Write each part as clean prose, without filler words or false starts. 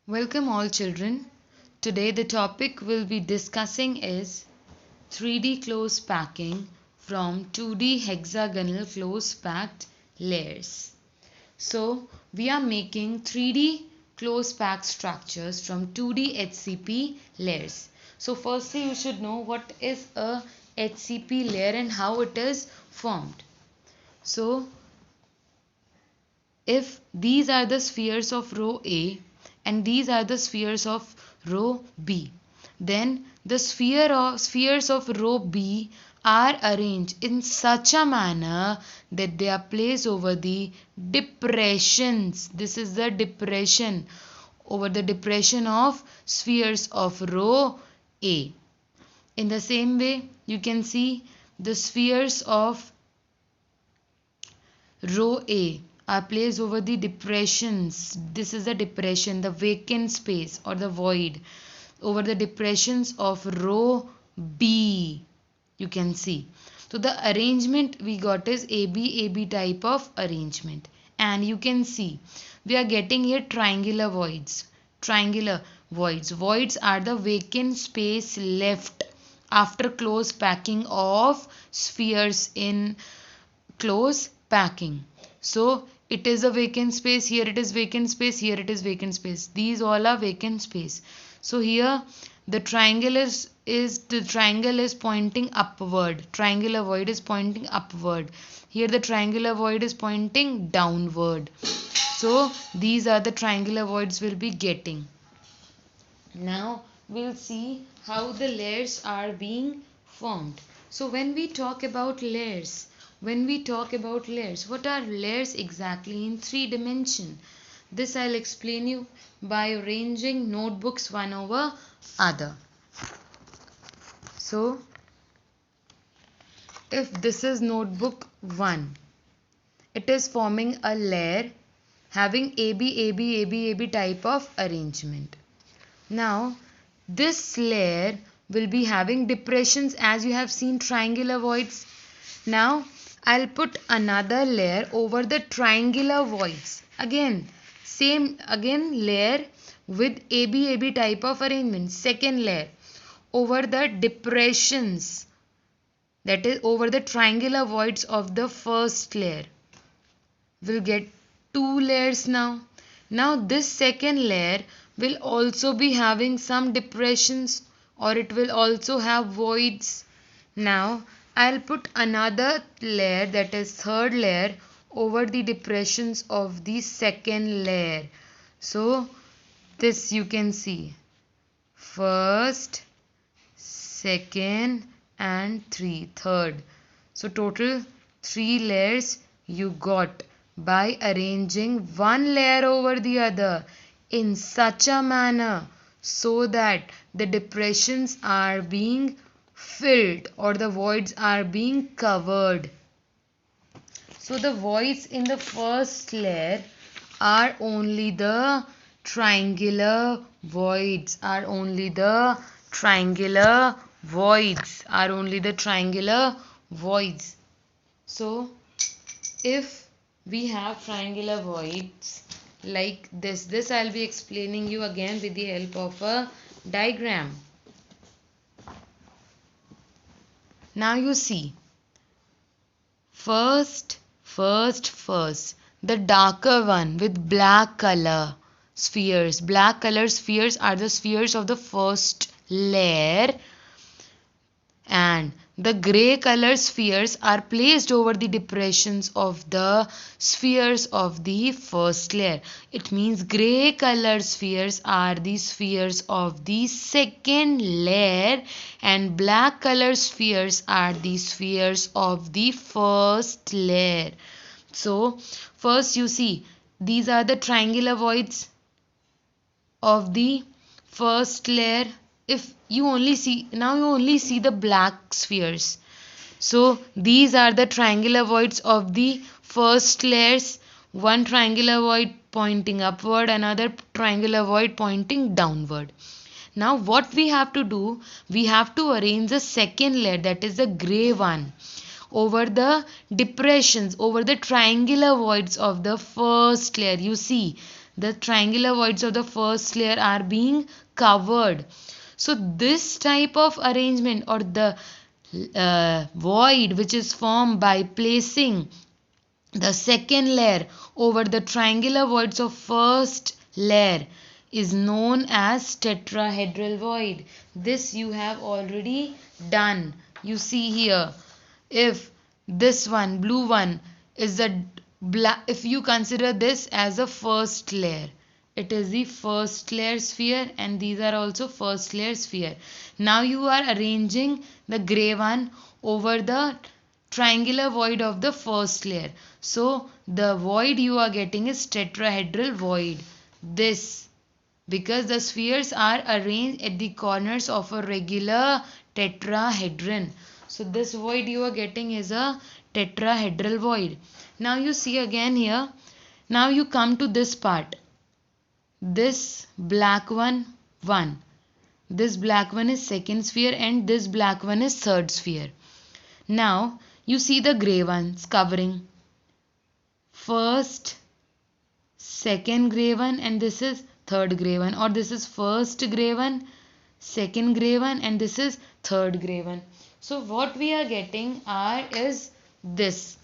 Welcome all children. Today the topic we'll be discussing is 3D close packing from 2D hexagonal close packed layers. So we are making 3D close packed structures from 2D HCP layers. So firstly you should know what is a HCP layer and how it is formed. So if these are the spheres of row A and these are the spheres of row B, then the spheres of row B are arranged in such a manner that they are placed over the depressions. This is the depression, over the depression of spheres of row A. In the same way, you can see the spheres of row A are placed over the depressions. This is the depression, the vacant space or the void over the depressions of row B. You can see. So the arrangement we got is AB type of arrangement. And you can see we are getting here triangular voids. Triangular voids. Voids are the vacant space left after close packing of spheres in close packing. So it is a vacant space, here it is vacant space, here it is vacant space. These all are vacant space. So here the triangle is pointing upward. Triangular void is pointing upward. Here the triangular void is pointing downward. So these are the triangular voids we'll be getting. Now we'll see how the layers are being formed. So when we talk about layers, what are layers exactly in 3 dimension? This I'll explain you by arranging notebooks one over other. So if this is notebook 1, it is forming a layer having AB type of arrangement. Now this layer will be having depressions, as you have seen triangular voids. Now I'll put another layer over the triangular voids. Again layer with AB type of arrangement. Second layer over the depressions, that is over the triangular voids of the first layer. We'll get 2 layers now. Now this second layer will also be having some depressions, or it will also have voids. Now I'll put another layer, that is third layer, over the depressions of the second layer. So this you can see, first, second and third. So total 3 layers you got by arranging one layer over the other in such a manner so that the depressions are being filled or the voids are being covered. So the voids in the first layer are only the triangular voids, So if we have triangular voids like this I'll be explaining you again with the help of a diagram. Now you see, first, the darker one with black color spheres. Black color spheres are the spheres of the first layer, and the grey color spheres are placed over the depressions of the spheres of the first layer. It means grey color spheres are the spheres of the second layer and black color spheres are the spheres of the first layer. So first you see, these are the triangular voids of the first layer. If you only see, now you only see the black spheres. So these are the triangular voids of the first layers. One triangular void pointing upward, another triangular void pointing downward. Now what we have to do, we have to arrange the second layer, that is the grey one, over the depressions, over the triangular voids of the first layer. You see, the triangular voids of the first layer are being covered. So this type of arrangement, or the void which is formed by placing the second layer over the triangular voids of first layer, is known as tetrahedral void. This you have already done. You see here, if this one, blue one, is the if you consider this as a first layer, it is the first layer sphere, and these are also first layer sphere. Now you are arranging the gray one over the triangular void of the first layer. So the void you are getting is tetrahedral void. This, because the spheres are arranged at the corners of a regular tetrahedron. So this void you are getting is a tetrahedral void. Now you see again here. Now you come to this part. This black one, 1. This black one is second sphere, and this black one is third sphere. Now you see the grey ones covering first, second grey one, and this is third grey one, or this is first grey one, second grey one, and this is third grey one. So what we are getting is this.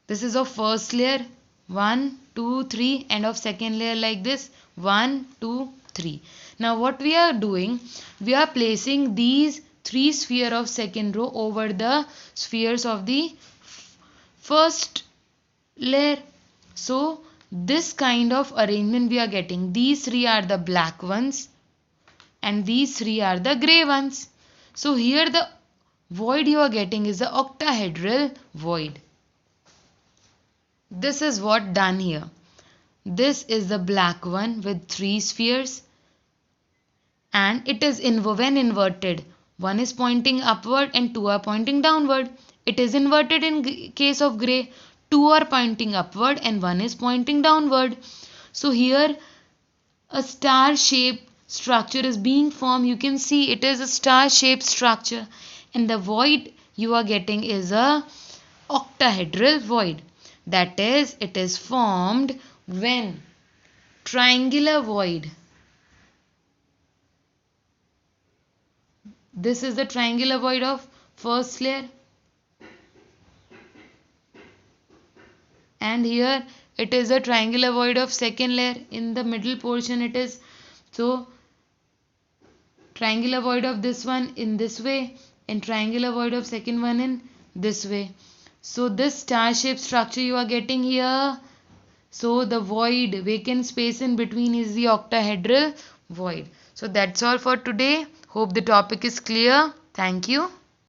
This is of first layer 1, 2, 3, and of second layer like this 1, 2, 3. Now what we are doing, we are placing these 3 spheres of second row over the spheres of the first layer. So this kind of arrangement we are getting. These 3 are the black ones and these 3 are the grey ones. So here the void you are getting is the octahedral void. This is what done here. This is the black one with 3 spheres, and it is when inverted, 1 is pointing upward and 2 are pointing downward. It is inverted in case of grey. 2 are pointing upward and 1 is pointing downward. So here a star shaped structure is being formed. You can see it is a star shaped structure, and the void you are getting is a octahedral void. That is, it is formed when triangular void. This is the triangular void of first layer, and here it is a triangular void of second layer. In the middle portion it is, so triangular void of this one in this way, and triangular void of second one in this way. So this star shaped structure you are getting here. So the void, vacant space in between, is the octahedral void. So that's all for today. Hope the topic is clear. Thank you.